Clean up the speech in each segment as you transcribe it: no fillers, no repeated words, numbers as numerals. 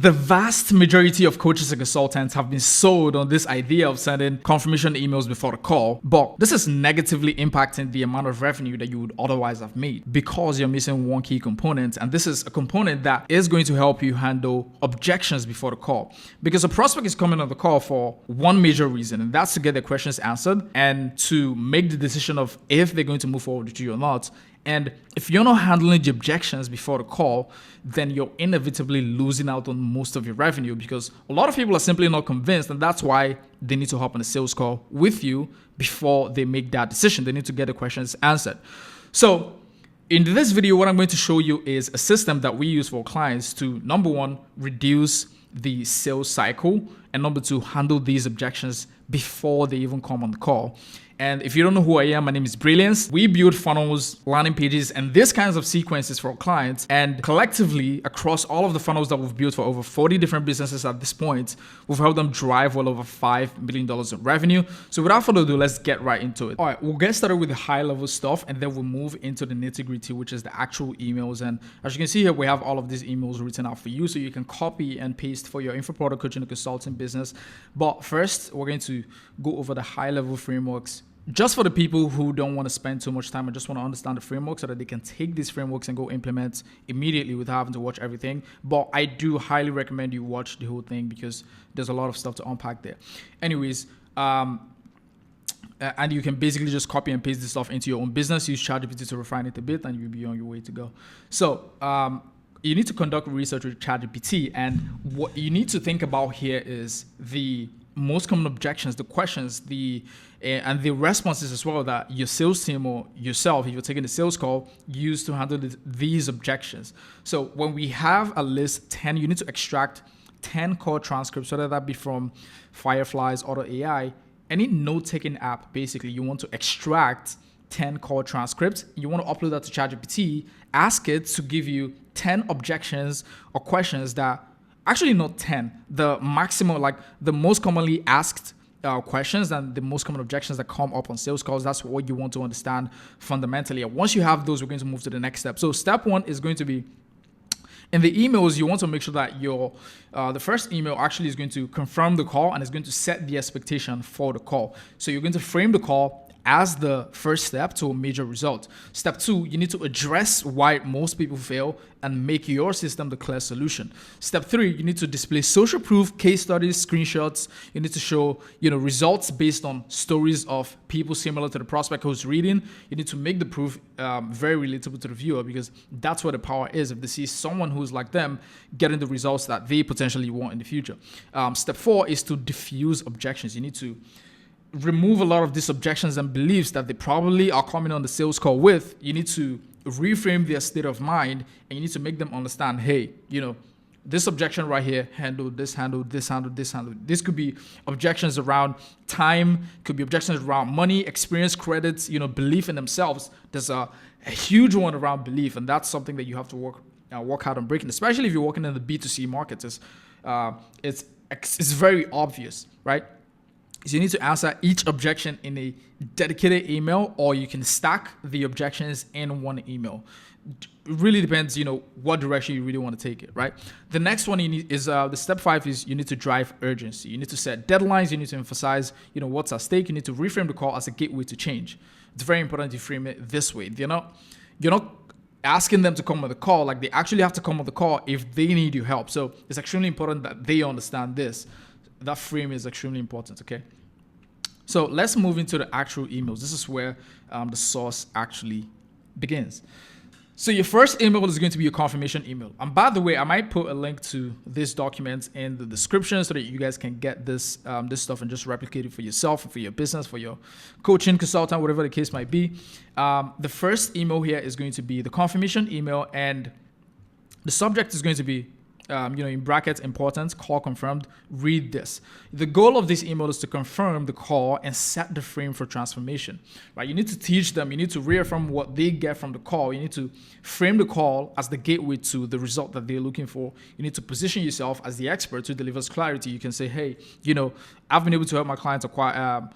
The vast majority of coaches and consultants have been sold on this idea of sending confirmation emails before the call, but this is negatively impacting the amount of revenue that you would otherwise have made because you're missing one key component, and this is a component that is going to help you handle objections before the call. Because a prospect is coming on the call for one major reason, and that's to get their questions answered and to make the decision of if they're going to move forward with you or not. And if you're not handling the objections before the call, then you're inevitably losing out on most of your revenue, because a lot of people are simply not convinced, and that's why they need to hop on a sales call with you before they make that decision. They need to get the questions answered. So in this video, what I'm going to show you is a system that we use for clients to, number one, reduce the sales cycle, and number two, handle these objections before they even come on the call. And if you don't know who I am, my name is Brilliance. We build funnels, landing pages, and these kinds of sequences for our clients. And collectively, across all of the funnels that we've built for over 40 different businesses at this point, we've helped them drive well over $5 million in revenue. So without further ado, let's get right into it. All right, we'll get started with the high level stuff, and then we'll move into the nitty-gritty, which is the actual emails. And as you can see here, we have all of these emails written out for you, so you can copy and paste for your info product coaching and consulting business. But first, we're going to go over the high level frameworks just for the people who don't want to spend too much time and just want to understand the framework so that they can take these frameworks and go implement immediately without having to watch everything. But I do highly recommend you watch the whole thing because there's a lot of stuff to unpack there. Anyways, and you can basically just copy and paste this stuff into your own business. Use ChatGPT to refine it a bit, and you'll be on your way to go. So you need to conduct research with ChatGPT, and what you need to think about here is the most common objections, the questions, and the responses as well that your sales team or yourself, if you're taking a sales call, use to handle these objections. So when we have a list 10, you need to extract 10 call transcripts, whether that be from Firefly's Auto AI, any note-taking app. Basically, you want to extract 10 call transcripts. You want to upload that to ChatGPT, ask it to give you 10 objections or questions that actually not 10, the maximum, like the most commonly asked questions and the most common objections that come up on sales calls. That's what you want to understand fundamentally. And once you have those, we're going to move to the next step. So step one is going to be, in the emails, you want to make sure that your the first email actually is going to confirm the call and is going to set the expectation for the call. So you're going to frame the call as the first step to a major result. Step two, you need to address why most people fail and make your system the clear solution. Step three, you need to display social proof, case studies, screenshots. You need to show, results based on stories of people similar to the prospect who's reading. You need to make the proof very relatable to the viewer, because that's where the power is. If they see someone who's like them getting the results that they potentially want in the future. Step four is to diffuse objections. You need to remove a lot of these objections and beliefs that they probably are coming on the sales call with. You need to reframe their state of mind, and you need to make them understand, hey, this objection right here, handle this, handle this, handle this, handle. This could be objections around time, could be objections around money, experience, credits, belief in themselves. There's a huge one around belief, and that's something that you have to work hard on breaking, especially if you're working in the B2C market. It's very obvious, right? So you need to answer each objection in a dedicated email, or you can stack the objections in one email. It really depends, what direction you really want to take it, right? The next one you need is the step 5 is you need to drive urgency. You need to set deadlines. You need to emphasize, what's at stake. You need to reframe the call as a gateway to change. It's very important to frame it this way. You're not asking them to come on the call. Like, they actually have to come on the call if they need your help. So it's extremely important that they understand this. That frame is extremely important, okay? So let's move into the actual emails. This is where the sauce actually begins. So your first email is going to be your confirmation email. And by the way, I might put a link to this document in the description so that you guys can get this stuff and just replicate it for yourself, for your business, for your coaching, consultant, whatever the case might be. The first email here is going to be the confirmation email, and the subject is going to be in brackets, important, call confirmed, read this. The goal of this email is to confirm the call and set the frame for transformation, right? You need to teach them, you need to reaffirm what they get from the call. You need to frame the call as the gateway to the result that they're looking for. You need to position yourself as the expert who delivers clarity. You can say, hey, I've been able to help my clients acquire,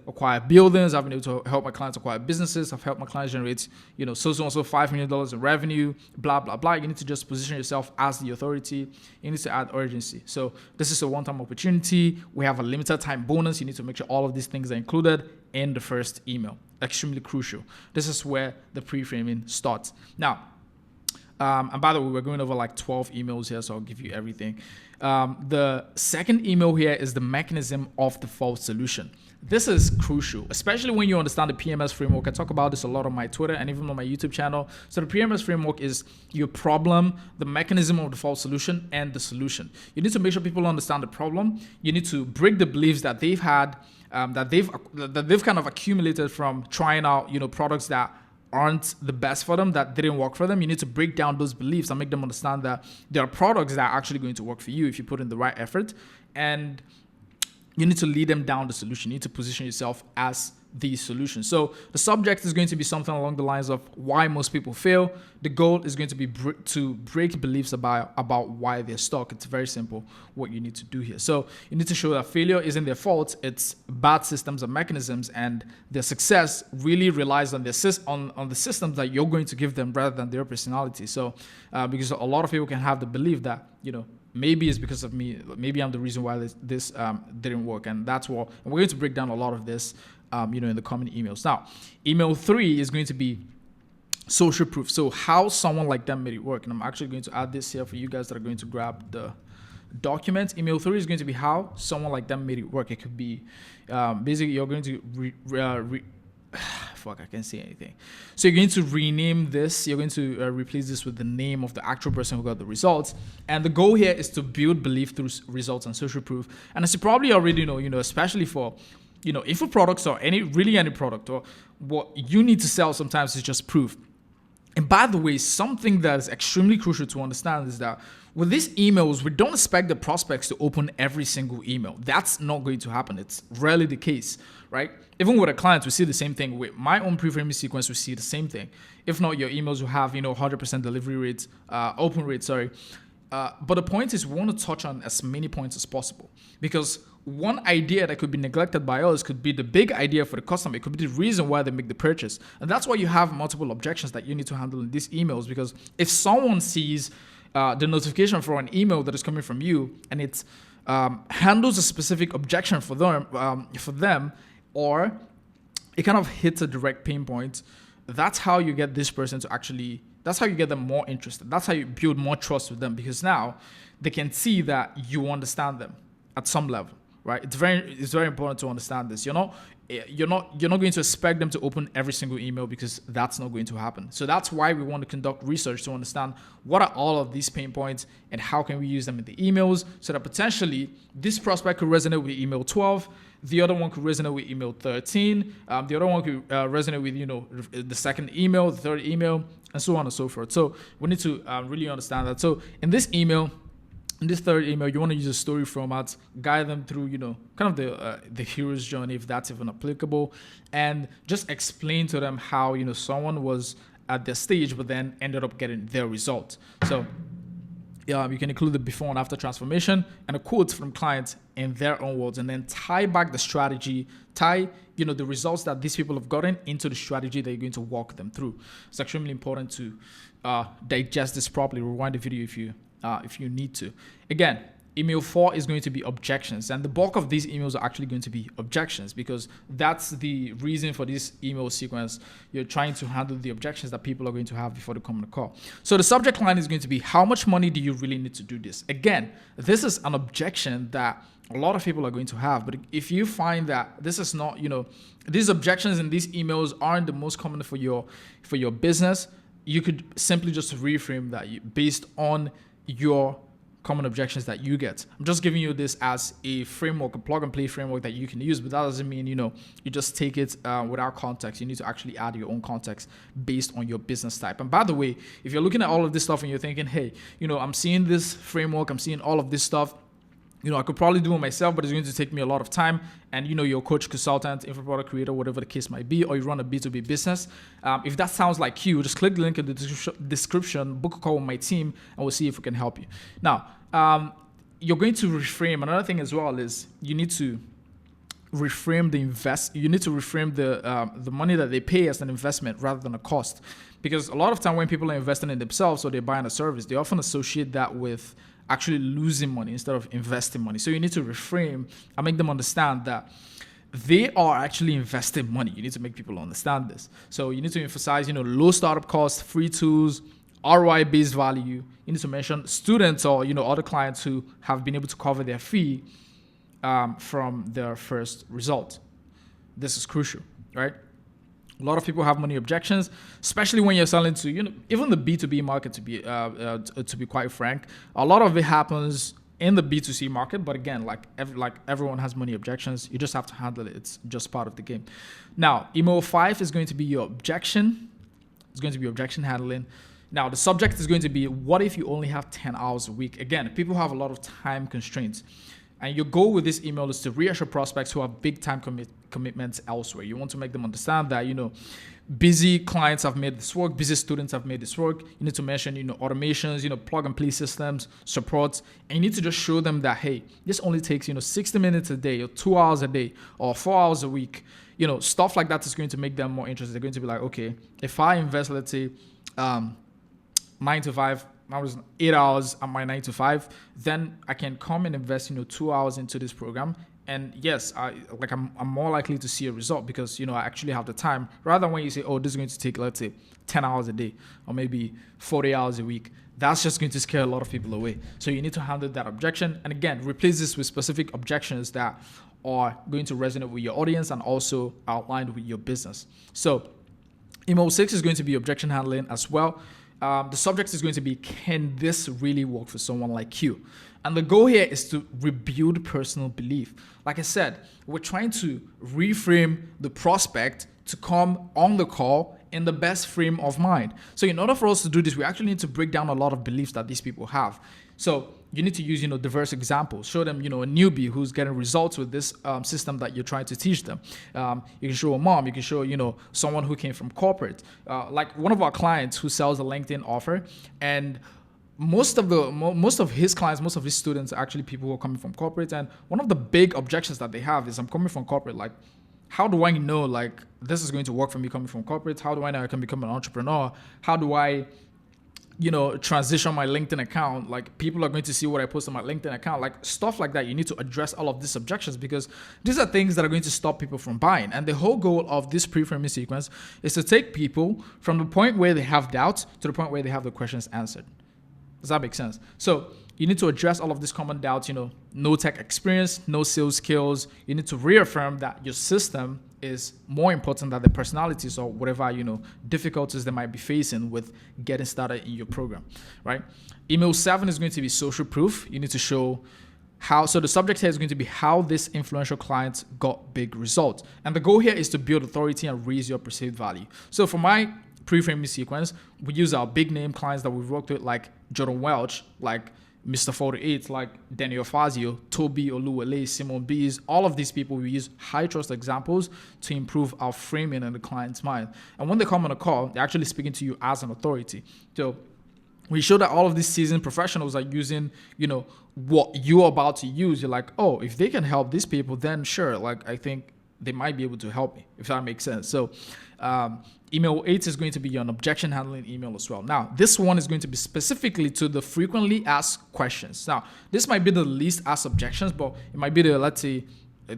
acquire buildings. I've been able to help my clients acquire businesses. I've helped my clients generate, so $5 million in revenue, blah, blah, blah. You need to just position yourself as the authority priority. You need to add urgency. So this is a one-time opportunity. We have a limited time bonus. You need to make sure all of these things are included in the first email. Extremely crucial. This is where the pre-framing starts. Now, and by the way, we're going over like 12 emails here, so I'll give you everything. The second email here is the mechanism of default solution. This is crucial, especially when you understand the PMS framework. I talk about this a lot on my Twitter and even on my YouTube channel. So the PMS framework is your problem, the mechanism of default solution, and the solution. You need to make sure people understand the problem. You need to break the beliefs that they've had, that they've kind of accumulated from trying out, products that aren't the best for them, that didn't work for them. You need to break down those beliefs and make them understand that there are products that are actually going to work for you if you put in the right effort. And you need to lead them down the solution. You need to position yourself as the solution. So the subject is going to be something along the lines of why most people fail. The goal is going to be to break beliefs about why they're stuck. It's very simple what you need to do here. So you need to show that failure isn't their fault. It's bad systems and mechanisms, and their success really relies on the systems that you're going to give them rather than their personality. So because a lot of people can have the belief that, maybe it's because of me. Maybe I'm the reason why this didn't work. And that's what, and we're going to break down a lot of this, in the coming emails. Now, email 3 is going to be social proof. So how someone like them made it work. And I'm actually going to add this here for you guys that are going to grab the document. Email 3 is going to be how someone like them made it work. It could be, basically you're going to fuck, I can't say anything. So you're going to rename this. You're going to replace this with the name of the actual person who got the results. And the goal here is to build belief through results and social proof. And as you probably already know, especially for, info products or any product, or what you need to sell sometimes is just proof. And by the way, something that is extremely crucial to understand is that with these emails, we don't expect the prospects to open every single email. That's not going to happen. It's rarely the case, right? Even with a client, we see the same thing. With my own pre-framing sequence, we see the same thing. If not, your emails will have, 100% delivery rates, open rate, sorry. But the point is, we want to touch on as many points as possible, because one idea that could be neglected by us could be the big idea for the customer. It could be the reason why they make the purchase. And that's why you have multiple objections that you need to handle in these emails, because if someone sees the notification for an email that is coming from you and it handles a specific objection for them, or it kind of hits a direct pain point, that's how you get this person to actually, that's how you get them more interested. That's how you build more trust with them, because now they can see that you understand them at some level, right? It's very important to understand this. You're not going to expect them to open every single email, because that's not going to happen. So that's why we want to conduct research to understand what are all of these pain points and how can we use them in the emails, so that potentially this prospect could resonate with email 12, the other one could resonate with email 13, the other one could resonate with the second email, the third email, and so on and so forth. So we need to really understand that. So in this third email, you want to use a story format, guide them through, kind of the hero's journey, if that's even applicable, and just explain to them how, someone was at their stage, but then ended up getting their result. So you can include the before and after transformation and a quote from clients in their own words, and then tie back the strategy, the results that these people have gotten into the strategy that you're going to walk them through. It's extremely important to digest this properly. Rewind the video if you need to. Again, email 4 is going to be objections, and the bulk of these emails are actually going to be objections, because that's the reason for this email sequence. You're trying to handle the objections that people are going to have before they come on the call. So the subject line is going to be, how much money do you really need to do this? Again, this is an objection that a lot of people are going to have, but if you find that this is not, these objections in these emails aren't the most common for your business, you could simply just reframe that based on your common objections that you get. I'm just giving you this as a framework, a plug and play framework that you can use, but that doesn't mean, you just take it without context. You need to actually add your own context based on your business type. And by the way, if you're looking at all of this stuff and you're thinking, hey, I'm seeing this framework, I'm seeing all of this stuff, I could probably do it myself, but it's going to take me a lot of time. And, you're a coach, consultant, info product creator, whatever the case might be, or you run a B2B business. If that sounds like you, just click the link in the description, book a call with my team, and we'll see if we can help you. Now, you're going to reframe. Another thing as well is you need to reframe the money that they pay as an investment rather than a cost. Because a lot of time when people are investing in themselves or they're buying a service, they often associate that with actually losing money instead of investing money. So you need to reframe and make them understand that they are actually investing money. You need to make people understand this. So you need to emphasize, low startup costs, free tools, ROI based value. You need to mention students or, other clients who have been able to cover their fee from their first result. This is crucial, right? A lot of people have money objections, especially when you're selling to, even the B2B market, to be quite frank. A lot of it happens in the B2C market, but again, like everyone has money objections. You just have to handle it. It's just part of the game. Now, email 5 is going to be your objection. It's going to be objection handling. Now, the subject is going to be, what if you only have 10 hours a week? Again, people have a lot of time constraints. And your goal with this email is to reassure prospects who have big time commitments elsewhere. You want to make them understand that, busy clients have made this work, busy students have made this work. You need to mention, automations, plug and play systems, supports. And you need to just show them that, hey, this only takes, 60 minutes a day or 2 hours a day or 4 hours a week. Stuff like that is going to make them more interested. They're going to be like, okay, if I invest, let's say, 9 to 5, I was 8 hours at my 9 to 5, then I can come and invest, 2 hours into this program. And yes, I'm more likely to see a result because, I actually have the time, rather than when you say, oh, this is going to take, let's say, 10 hours a day or maybe 40 hours a week. That's just going to scare a lot of people away. So you need to handle that objection. And again, replace this with specific objections that are going to resonate with your audience and also aligned with your business. So email 6 is going to be objection handling as well. The subject is going to be, can this really work for someone like you? And the goal here is to rebuild personal belief. Like I said, we're trying to reframe the prospect to come on the call in the best frame of mind. So in order for us to do this, we actually need to break down a lot of beliefs that these people have. So you need to use, diverse examples. Show them, a newbie who's getting results with this system that you're trying to teach them. You can show a mom. You can show, someone who came from corporate. Like one of our clients who sells a LinkedIn offer, and most of his clients, most of his students are actually people who are coming from corporate. And one of the big objections that they have is, I'm coming from corporate. Like, how do I know, like, this is going to work for me coming from corporate? How do I know I can become an entrepreneur? How do I transition my LinkedIn account? Like, people are going to see what I post on my LinkedIn account, like stuff like that. You need to address all of these objections because these are things that are going to stop people from buying. And the whole goal of this pre-framing sequence is to take people from the point where they have doubts to the point where they have the questions answered. Does that make sense? So you need to address all of these common doubts, no tech experience, no sales skills. You need to reaffirm that your system is more important than the personalities or whatever, difficulties they might be facing with getting started in your program, right? Email 7 is going to be social proof. You need to show how, so the subject here is going to be how this influential client got big results. And the goal here is to build authority and raise your perceived value. So for my pre-framing sequence, we use our big name clients that we've worked with, like Jordan Welch, like Mr. 48, like Daniel Fazio, Toby Oluwale, Simon Bees. All of these people, we use high trust examples to improve our framing in the client's mind. And when they come on a call, they're actually speaking to you as an authority. So we show that all of these seasoned professionals are using, what you're about to use. You're like, oh, if they can help these people, then sure, like I think they might be able to help me, if that makes sense. So email 8 is going to be an objection handling email as well. Now, this one is going to be specifically to the frequently asked questions. Now, this might be the least asked objections, but it might be the, let's say,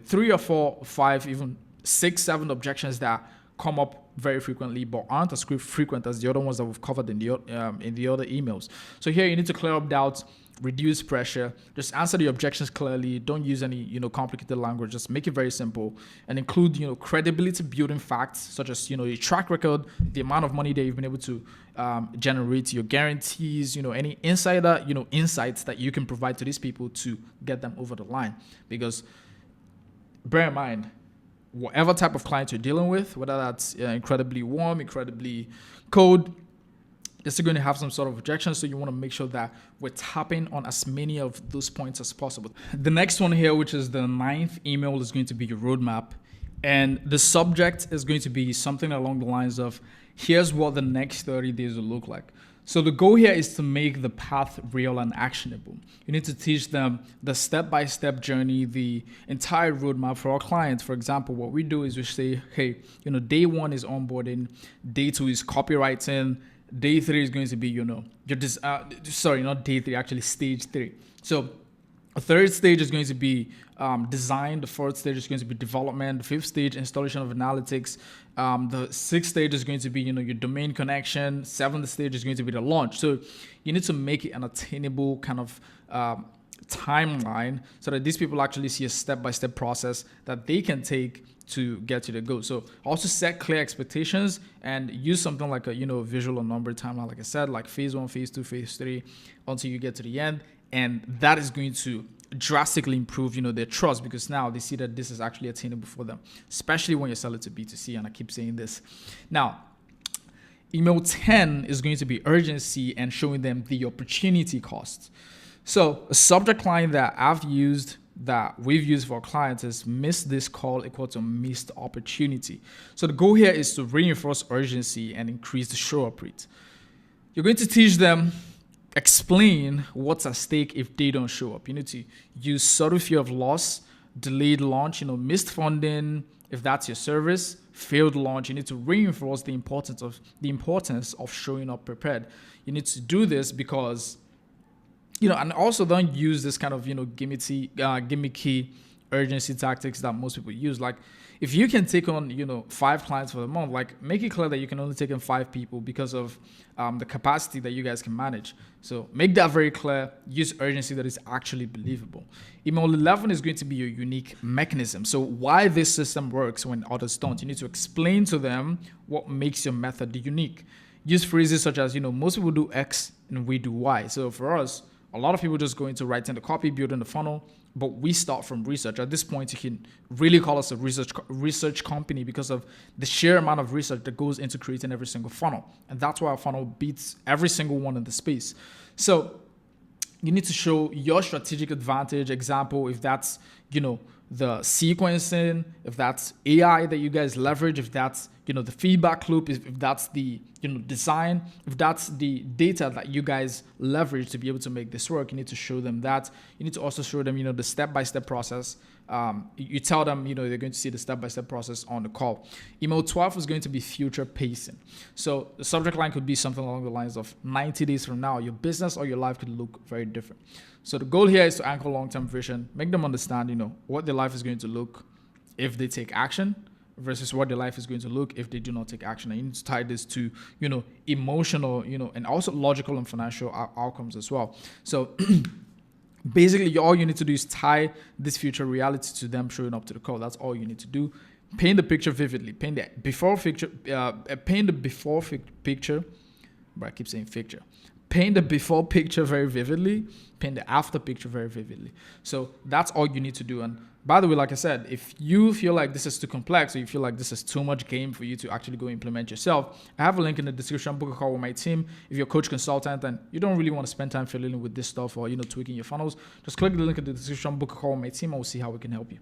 3 or 4, 5, even 6, 7 objections that come up very frequently, but aren't as frequent as the other ones that we've covered in the other emails. So here you need to clear up doubts, reduce pressure, just answer the objections clearly. Don't use any, complicated language. Just make it very simple and include, credibility building facts such as, your track record, the amount of money that you've been able to generate, your guarantees, any insider, insights that you can provide to these people to get them over the line. Because bear in mind, whatever type of client you're dealing with, whether that's incredibly warm, incredibly cold, they're still going to have some sort of objection. So you want to make sure that we're tapping on as many of those points as possible. The next one here, which is the 9th email, is going to be your roadmap. And the subject is going to be something along the lines of, here's what the next 30 days will look like. So the goal here is to make the path real and actionable. You need to teach them the step-by-step journey, the entire roadmap for our clients. For example, what we do is we say, hey, day 1 is onboarding, day 2 is copywriting, Day 3 is going to be, sorry, not day 3, actually stage 3. So a third stage is going to be design. The fourth stage is going to be development. The fifth stage, installation of analytics. The sixth stage is going to be, your domain connection. Seventh stage is going to be the launch. So you need to make it an attainable kind of timeline so that these people actually see a step-by-step process that they can take to get to the goal. So also set clear expectations and use something like a, visual or number timeline, like I said, like phase 1, phase 2, phase 3, until you get to the end. And that is going to drastically improve, their trust, because now they see that this is actually attainable for them, especially when you sell it to B2C. And I keep saying this. Now, email 10 is going to be urgency and showing them the opportunity cost. So a subject line that we've used for our clients is miss this call equal to missed opportunity. So the goal here is to reinforce urgency and increase the show up rate. You're going to teach them, explain what's at stake if they don't show up. You need to use subtle fear of loss, delayed launch, missed funding, if that's your service, failed launch. You need to reinforce the importance of showing up prepared. You need to do this because, and also don't use this kind of, gimmicky urgency tactics that most people use. Like if you can take on, 5 clients for the month, like make it clear that you can only take on 5 people because of the capacity that you guys can manage. So make that very clear. Use urgency that is actually believable. Email 11 is going to be your unique mechanism. So why this system works when others don't. You need to explain to them what makes your method unique. Use phrases such as, most people do X and we do Y. So for us, a lot of people just go into writing the copy, building the funnel, but we start from research. At this point, you can really call us a research company because of the sheer amount of research that goes into creating every single funnel. And that's why our funnel beats every single one in the space. So you need to show your strategic advantage. Example, if that's, the sequencing, if that's AI that you guys leverage, if that's, the feedback loop, if that's the, design, if that's the data that you guys leverage to be able to make this work, you need to show them that. You need to also show them, the step-by-step process. You tell them, they're going to see the step-by-step process on the call. Email 12 is going to be future pacing. So the subject line could be something along the lines of 90 days from now, your business or your life could look very different. So the goal here is to anchor long-term vision, make them understand, what their life is going to look if they take action versus what their life is going to look if they do not take action. And you need to tie this to, emotional, and also logical and financial outcomes as well. So basically, all you need to do is tie this future reality to them showing up to the call. That's all you need to do. Paint the picture vividly. Paint the before picture. But I keep saying picture. Paint the before picture very vividly. Paint the after picture very vividly. So that's all you need to do. And by the way, like I said, if you feel like this is too complex or you feel like this is too much game for you to actually go implement yourself, I have a link in the description. Book a call with my team. If you're a coach consultant and you don't really want to spend time filling with this stuff or tweaking your funnels, just click the link in the description. Book a call with my team and we'll see how we can help you.